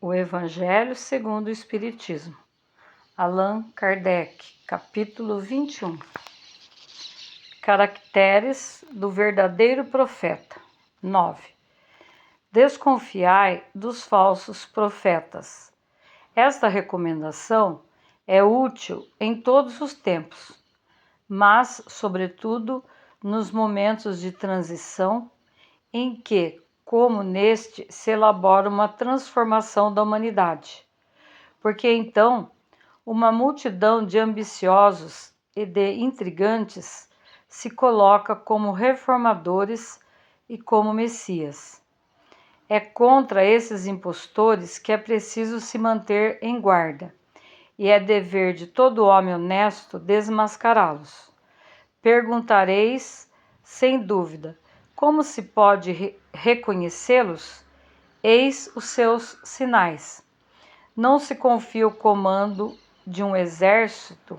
O Evangelho segundo o Espiritismo. Allan Kardec, capítulo 21. Caracteres do verdadeiro profeta. 9. Desconfiai dos falsos profetas. Esta recomendação é útil em todos os tempos, mas, sobretudo, nos momentos de transição em que, como neste, se elabora uma transformação da humanidade. Porque então, uma multidão de ambiciosos e de intrigantes se coloca como reformadores e como messias. É contra esses impostores que é preciso se manter em guarda, e é dever de todo homem honesto desmascará-los. Perguntareis, sem dúvida, como se pode reconhecê-los? Eis os seus sinais. Não se confia o comando de um exército,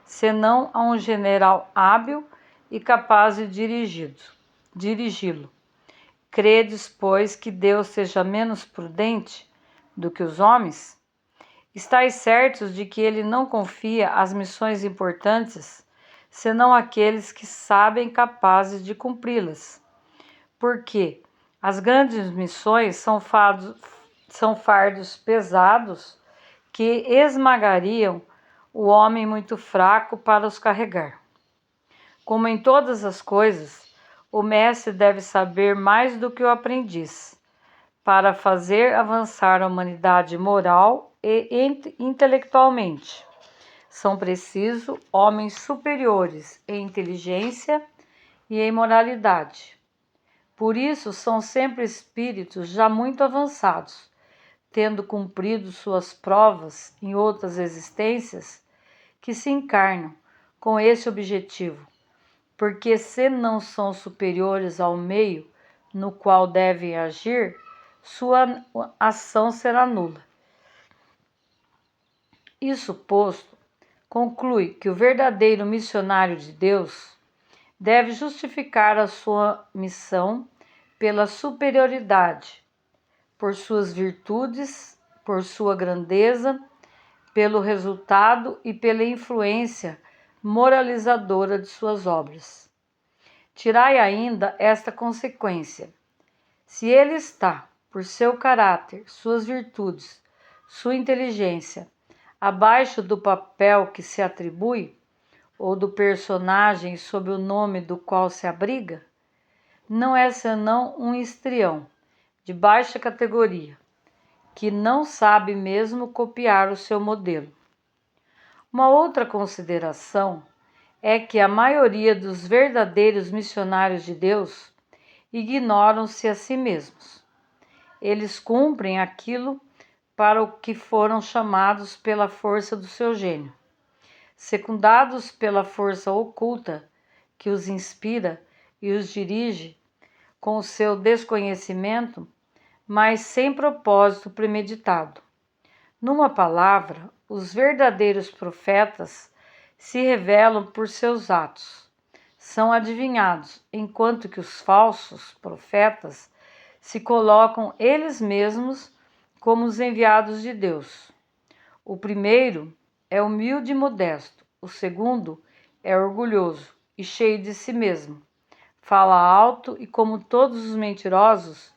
senão a um general hábil e capaz de dirigi-lo. Credes, pois, que Deus seja menos prudente do que os homens? Estais certos de que ele não confia as missões importantes, senão aqueles que sabem capazes de cumpri-las. Porque as grandes missões são fardos pesados que esmagariam o homem muito fraco para os carregar. Como em todas as coisas, o mestre deve saber mais do que o aprendiz, para fazer avançar a humanidade moral e intelectualmente. São precisos homens superiores em inteligência e em moralidade. Por isso, são sempre espíritos já muito avançados, tendo cumprido suas provas em outras existências, que se encarnam com esse objetivo, porque se não são superiores ao meio no qual devem agir, sua ação será nula. Isso posto, conclui que o verdadeiro missionário de Deus deve justificar a sua missão pela superioridade, por suas virtudes, por sua grandeza, pelo resultado e pela influência moralizadora de suas obras. Tirai ainda esta consequência: se ele está, por seu caráter, suas virtudes, sua inteligência, abaixo do papel que se atribui, ou do personagem sob o nome do qual se abriga, não é senão um histrião de baixa categoria, que não sabe mesmo copiar o seu modelo. Uma outra consideração é que a maioria dos verdadeiros missionários de Deus ignoram-se a si mesmos. Eles cumprem aquilo para o que foram chamados pela força do seu gênio. Secundados pela força oculta que os inspira e os dirige com o seu desconhecimento, mas sem propósito premeditado. Numa palavra, os verdadeiros profetas se revelam por seus atos, são adivinhados, enquanto que os falsos profetas se colocam eles mesmos como os enviados de Deus. O primeiro é humilde e modesto, o segundo é orgulhoso e cheio de si mesmo. Fala alto e, como todos os mentirosos,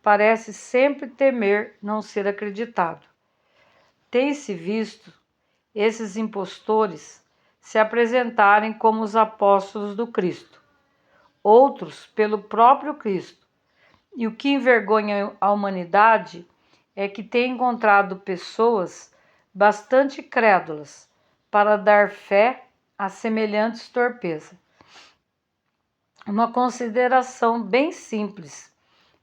parece sempre temer não ser acreditado. Tem-se visto esses impostores se apresentarem como os apóstolos do Cristo, outros pelo próprio Cristo. E o que envergonha a humanidade é que tem encontrado pessoas bastante crédulas para dar fé a semelhantes torpeza. Uma consideração bem simples,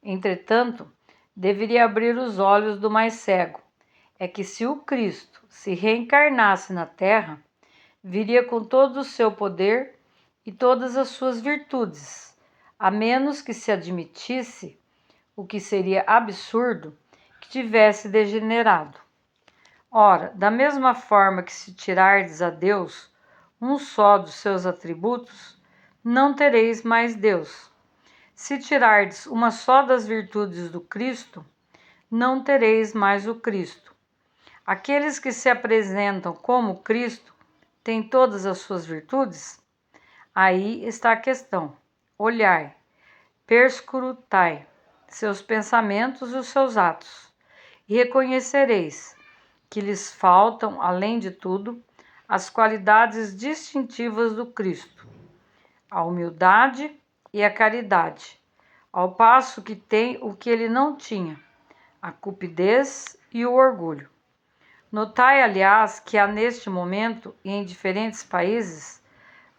entretanto, deveria abrir os olhos do mais cego. É que se o Cristo se reencarnasse na Terra, viria com todo o seu poder e todas as suas virtudes, a menos que se admitisse, o que seria absurdo, que tivesse degenerado. Ora, da mesma forma que se tirardes a Deus um só dos seus atributos, não tereis mais Deus. Se tirardes uma só das virtudes do Cristo, não tereis mais o Cristo. Aqueles que se apresentam como Cristo têm todas as suas virtudes? Aí está a questão. Olhai, perscrutai seus pensamentos e os seus atos, e reconhecereis que lhes faltam, além de tudo, as qualidades distintivas do Cristo, a humildade e a caridade, ao passo que tem o que ele não tinha, a cupidez e o orgulho. Notai, aliás, que há neste momento, e em diferentes países,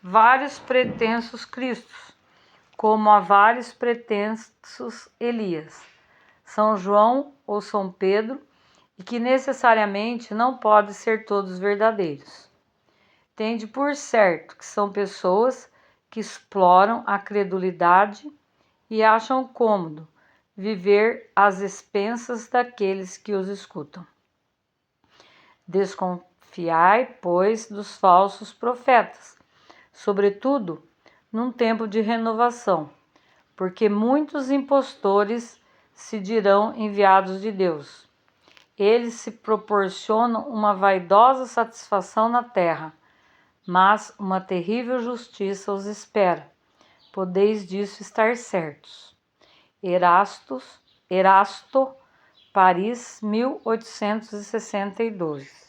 vários pretensos Cristos, como há vários pretensos Elias, São João ou São Pedro, e que necessariamente não podem ser todos verdadeiros. Tende por certo que são pessoas que exploram a credulidade e acham cômodo viver às expensas daqueles que os escutam. Desconfiai, pois, dos falsos profetas, sobretudo num tempo de renovação, porque muitos impostores se dirão enviados de Deus. Eles se proporcionam uma vaidosa satisfação na terra, mas uma terrível justiça os espera. Podeis disso estar certos. Erasto, Paris, 1862.